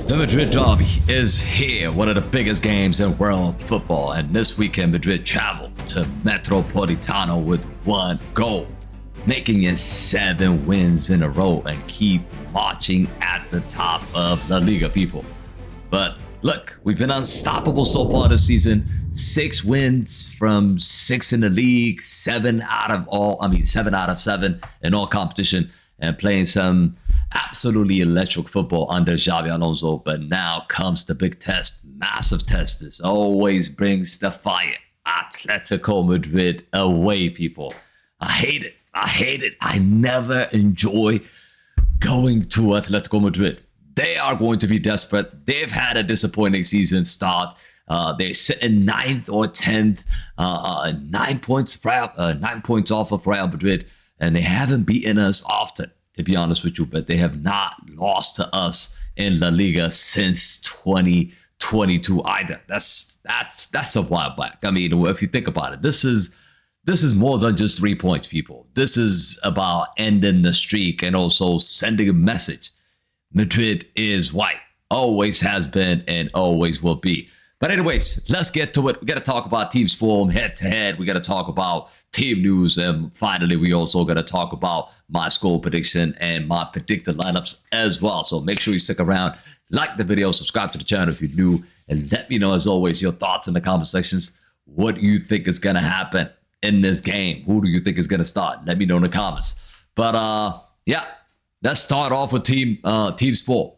The Madrid Derby is here, one of the biggest games in world football, and this weekend Madrid traveled to Metropolitano with one goal, making it 7 wins in a row and keep marching at the top of La Liga, people. But look, we've been unstoppable so far this season. 6 wins from 6 in the league, 7 out of 7 in all competition, and playing some absolutely electric football under Xabi Alonso. But now comes the big test, massive test. This always brings the fire. Atletico Madrid away, people. I hate it. I never enjoy going to Atletico Madrid. They are going to be desperate. They've had a disappointing season start. They're sitting 9th or 10th, 9 points off of Real Madrid, and they haven't beaten us often, to be honest with you, but they have not lost to us in La Liga since 2022 either. That's a while back. I mean, if you think about it, this is more than just 3 points, people. This is about ending the streak and also sending a message. Madrid is white, always has been and always will be. But anyways, let's get to it. We got to talk about teams form head to head. We got to talk about team news. And finally, we also got to talk about my score prediction and my predicted lineups as well. So make sure you stick around, like the video, subscribe to the channel if you're new, and let me know, as always, your thoughts in the comment sections. What do you think is going to happen in this game? Who do you think is going to start? Let me know in the comments. But yeah, let's start off with teams form.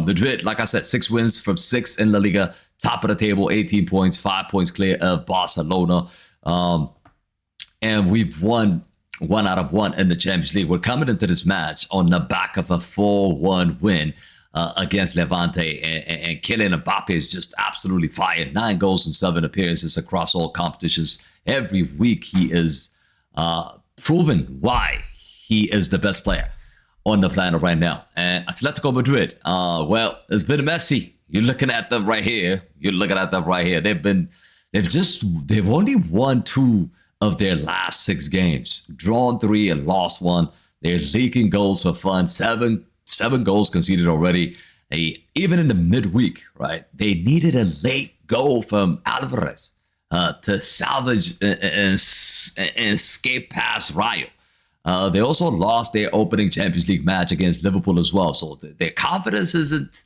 Madrid, like I said, 6 wins from 6 in La Liga. Top of the table, 18 points, 5 points clear of Barcelona. And we've won 1 out of 1 in the Champions League. We're coming into this match on the back of a 4-1 win against Levante. And Kylian Mbappé is just absolutely fired. 9 goals and 7 appearances across all competitions. Every week he is proven why he is the best player on the planet right now. And Atletico Madrid, well, it's been messy. You're looking at them right here. They've only won 2 of their last 6 games, drawn 3 and lost 1. They're leaking goals for fun. 7 goals conceded already. Even in the midweek, right? They needed a late goal from Alvarez to salvage and escape past Rayo. They also lost their opening Champions League match against Liverpool as well. So their confidence isn't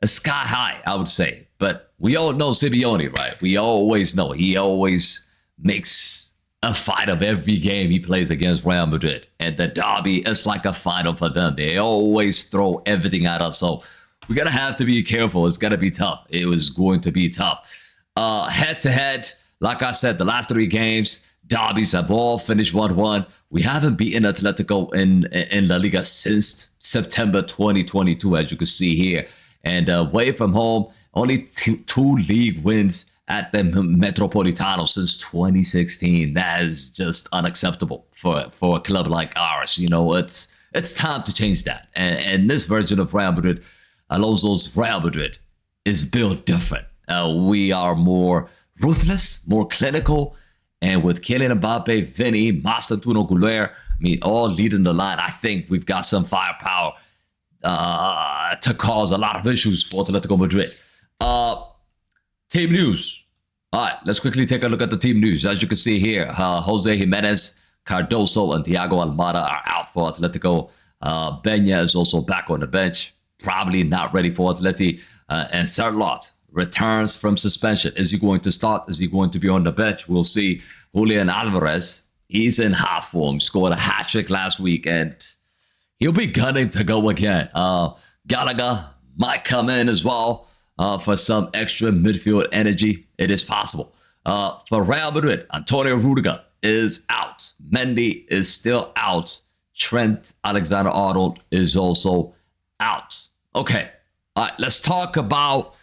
sky high, I would say. But we all know Simeone, right? We always know he always makes a fight of every game he plays against Real Madrid. And the derby is like a final for them. They always throw everything at us. So we're going to have to be careful. It's going to be tough. It was going to be tough. Head to head, like I said, the last 3 games, derbies have all finished 1-1. We haven't beaten Atletico in La Liga since September 2022, as you can see here. And away from home, only 2 league wins at the Metropolitano since 2016. That is just unacceptable for a club like ours. You know, it's time to change that. And this version of Real Madrid, Alonso's Real Madrid, is built different. We are more ruthless, more clinical. And with Kylian Mbappé, Vinny, Mastertuno Guler, all leading the line, I think we've got some firepower to cause a lot of issues for Atletico Madrid. Team news. All right, let's quickly take a look at the team news. As you can see here, Jose Jimenez, Cardoso, and Thiago Almada are out for Atletico. Benya is also back on the bench, probably not ready for Atleti. And Serlot returns from suspension. Is he going to start? Is he going to be on the bench? We'll see. Julian Alvarez, he's in hot form, scored a hat-trick last week, and he'll be gunning to go again. Gallagher might come in as well for some extra midfield energy. It is possible. For Real Madrid, Antonio Rudiger is out. Mendy is still out. Trent Alexander-Arnold is also out. Okay. All right, let's talk about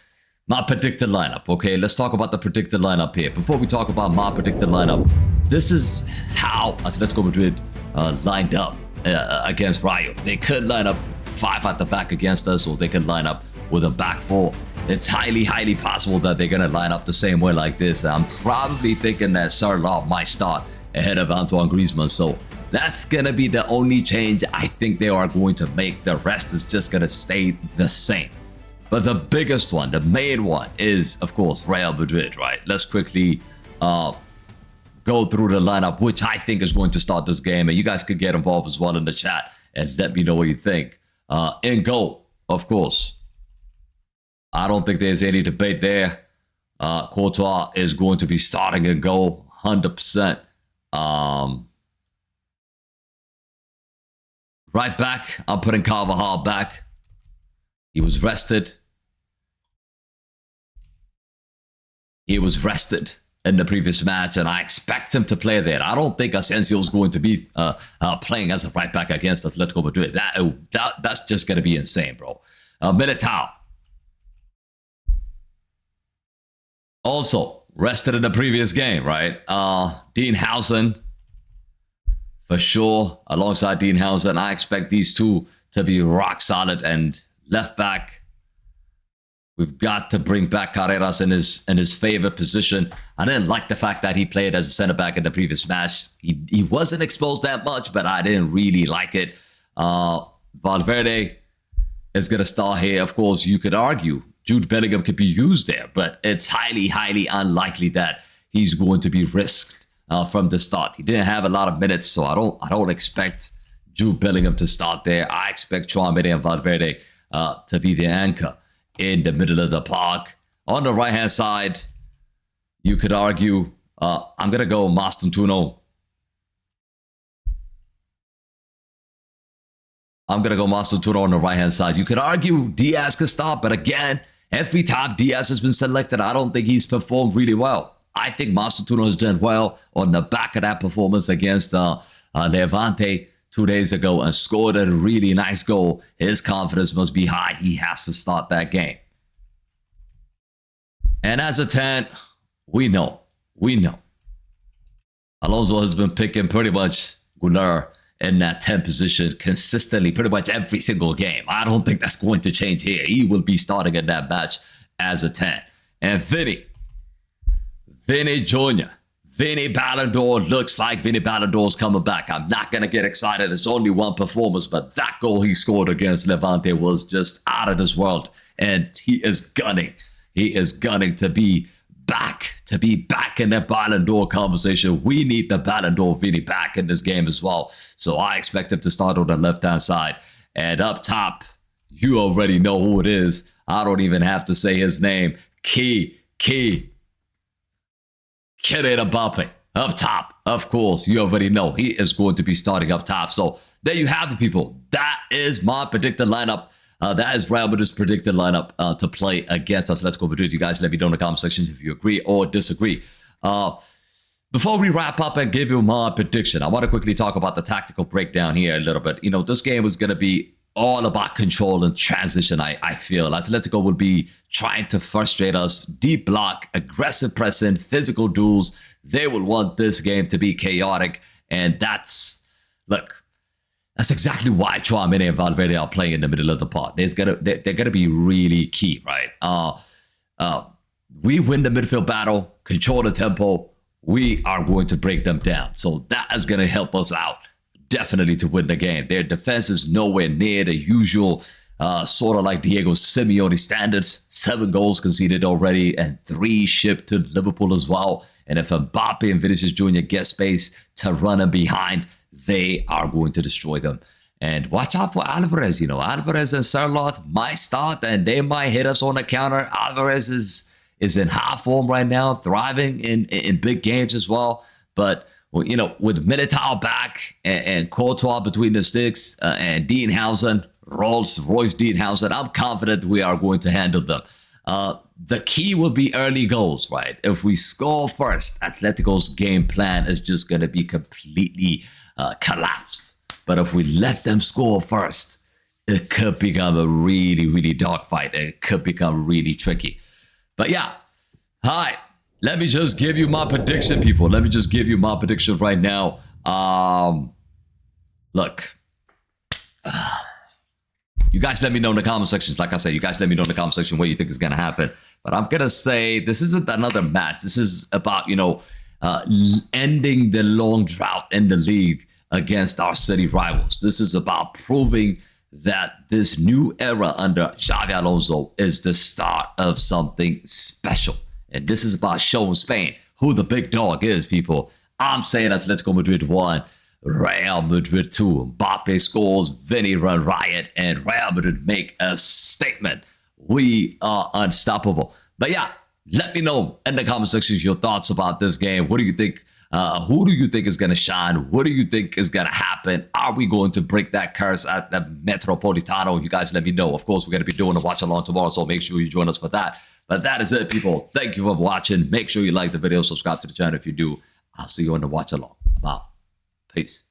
my predicted lineup, okay? Let's talk about the predicted lineup here. Before we talk about my predicted lineup, this is how Atletico Madrid lined up against Rayo. They could line up 5 at the back against us, or they could line up with a back 4. It's highly, highly possible that they're going to line up the same way like this. I'm probably thinking that Sarlat might start ahead of Antoine Griezmann. So that's going to be the only change I think they are going to make. The rest is just going to stay the same. But the biggest one, the main one, is, of course, Real Madrid, right? Let's quickly go through the lineup, which I think is going to start this game. And you guys could get involved as well in the chat and let me know what you think. In goal, of course, I don't think there's any debate there. Courtois is going to be starting in goal, 100%. Right back, I'm putting Carvajal back. He was rested. He was rested in the previous match, and I expect him to play there. I don't think Asensio is going to be playing as a right back against Atletico Madrid. That's just going to be insane, bro. Militao. Also, rested in the previous game, right? Dean Housen, for sure. Alongside Dean Housen, I expect these two to be rock solid. And left back, we've got to bring back Carreras in his favorite position. I didn't like the fact that he played as a center back in the previous match. He wasn't exposed that much, but I didn't really like it. Valverde is going to start here. Of course, you could argue Jude Bellingham could be used there, but it's highly, highly unlikely that he's going to be risked from the start. He didn't have a lot of minutes, so I don't expect Jude Bellingham to start there. I expect Tchouaméni and Valverde to be the anchor in the middle of the park. On the right-hand side, you could argue, I'm going to go Mastantuono. I'm going to go Mastantuono on the right-hand side. You could argue Diaz could start, but again, every time Diaz has been selected, I don't think he's performed really well. I think Mastantuono has done well on the back of that performance against Levante 2 days ago and scored a really nice goal. His confidence must be high. He has to start that game. And as a 10, we know. Alonso has been picking pretty much Goulart in that 10 position consistently, pretty much every single game. I don't think that's going to change here. He will be starting in that match as a 10. And Vini Jr. Vini Ballon d'Or looks like Vini Ballon d'Or is coming back. I'm not going to get excited. It's only one performance, but that goal he scored against Levante was just out of this world. And he is gunning. He is gunning to be back in that Ballon d'Or conversation. We need the Ballon d'Or Vini back in this game as well. So I expect him to start on the left-hand side. And up top, you already know who it is. I don't even have to say his name. Kylian Mbappé. Up top, of course, you already know he is going to be starting up top. So there you have it, people. That is my predicted lineup. That is Real Madrid's predicted lineup to play against Atletico Madrid. You guys let me know in the comment section if you agree or disagree. Before we wrap up and give you my prediction, I want to quickly talk about the tactical breakdown here a little bit. You know, this game is going to be all about control and transition, I feel. Atletico will be trying to frustrate us, deep block, aggressive pressing, physical duels. They will want this game to be chaotic. And that's exactly why Tchouaméni and Valverde are playing in the middle of the park. They're gonna be really key, right? We win the midfield battle, control the tempo. We are going to break them down. So that is going to help us out, definitely, to win the game. Their defense is nowhere near the usual, sort of like Diego Simeone standards. 7 goals conceded already and 3 shipped to Liverpool as well. And if Mbappé and Vinícius Jr. get space to run them behind, they are going to destroy them. And watch out for Alvarez. You know, Alvarez and Sørloth might start and they might hit us on the counter. Alvarez is in high form right now, thriving in big games as well. But, you know, with Militao back and Courtois between the sticks and Dean Housen, Rolls-Royce Dean Housen, I'm confident we are going to handle them. The key will be early goals, right? If we score first, Atletico's game plan is just going to be completely collapsed. But if we let them score first, it could become a really, really dogfight. It could become really tricky. But yeah, hi. Let me just give you my prediction, people. Let me just give you my prediction right now. Look. You guys let me know in the comment sections. Like I said, you guys let me know in the comment section what you think is going to happen. But I'm going to say this isn't another match. This is about, you know, ending the long drought in the league against our city rivals. This is about proving that this new era under Xabi Alonso is the start of something special. And this is about showing Spain who the big dog is, people. I'm saying Atletico Madrid 1, Real Madrid 2. Mbappé scores, Vinny run riot, and Real Madrid make a statement. We are unstoppable. But yeah, let me know in the comment sections your thoughts about this game. What do you think? Who do you think is going to shine? What do you think is going to happen? Are we going to break that curse at the Metropolitano? You guys let me know. Of course, we're going to be doing a watch along tomorrow, so make sure you join us for that. But that is it, people. Thank you for watching. Make sure you like the video, subscribe to the channel if you do. I'll see you on the watch along. I'm out. Peace.